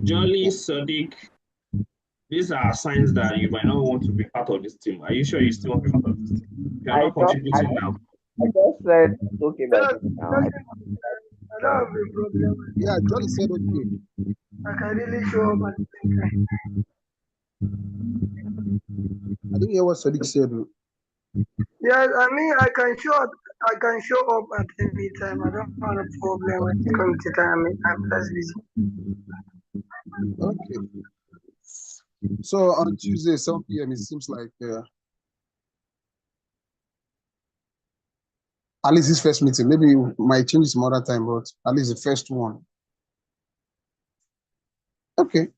Jolly, Sadiq, these are signs that you might not want to be part of this team. Are you sure you still want to be part of this team? You are I not thought contributing now. I just said it's okay by Yeah, me now. I don't have a problem. Yeah, Jolly said okay. I can really show up at the same time. I didn't hear what Sadiq said. Yes, I mean I can show up at any time. I don't have a problem when it comes to time. I'm just busy. Okay. So on Tuesday, 7 p.m., it seems like at least this first meeting. Maybe it might change some other time, but at least the first one. Okay.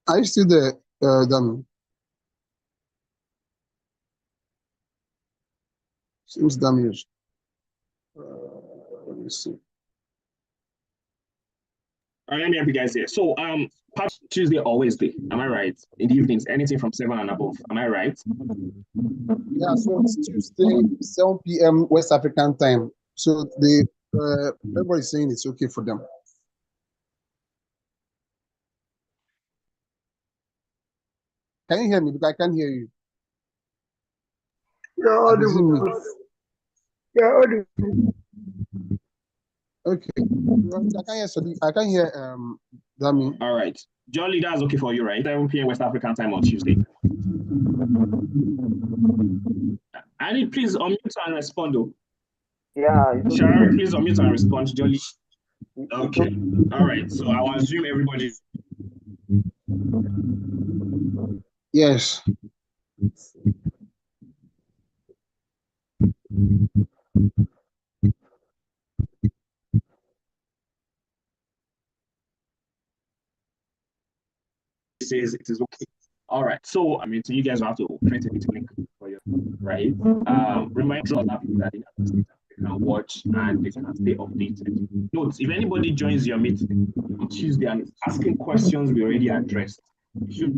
Are you still there, Dami? Seems Dami is. Let me see. All right, let me help you guys here. So, Tuesday or Wednesday, am I right? In the evenings, anything from 7 and above, am I right? Yeah, so it's Tuesday, 7 p.m. West African time. So the everybody's saying it's okay for them. Can you hear me? Because I can't hear you. You're I presume me. audible. You're audible. Okay. I can hear Sadiq. I can hear Dami. All right. Jolly, that's okay for you, right? 7 p.m. West African time on Tuesday. I need please unmute and respond, though. Yeah, it's okay. Sharawi, please unmute and respond. Jolly. It's Okay. okay. All right. So I will assume everybody. Yes. Says it is okay. All right. So I mean, so you guys will have to create a meeting link for you, right? Remind other people that they can watch and they can stay updated. Note: if anybody joins your meeting on Tuesday and is asking questions we already addressed, you should.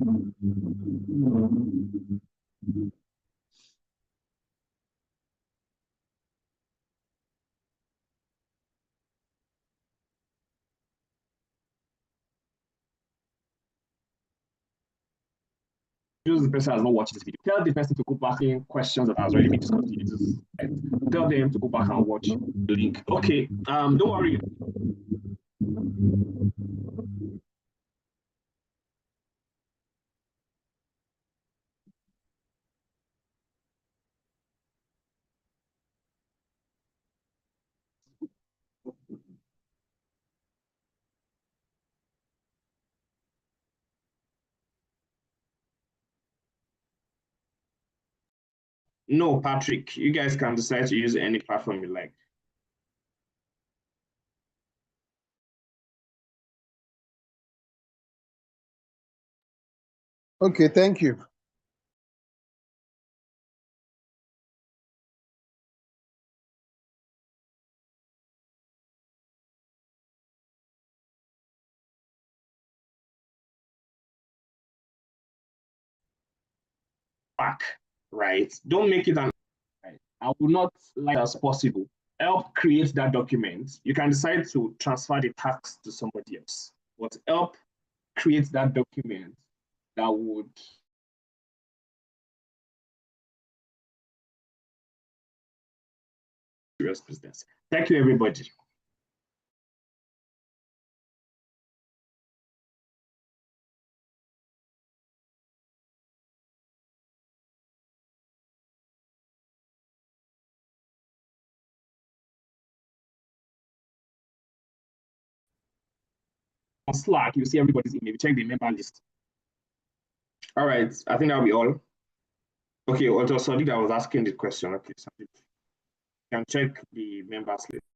The person has not watched this video. Tell the person to go back in questions that has already been discussed. Tell them to go back and watch the link. Okay. Don't worry. No, Patrick, you guys can decide to use any platform you like. Okay, thank you. Back, right? Don't make it an. I would not like as possible. Help create that document. You can decide to transfer the task to somebody else, but help create that document that would serious business. Thank you, everybody. On Slack, you see everybody's email. You check the member list. All right, I think that'll be all. Okay, also Sadiq, I was asking the question. Okay, Sadiq, you can check the members list.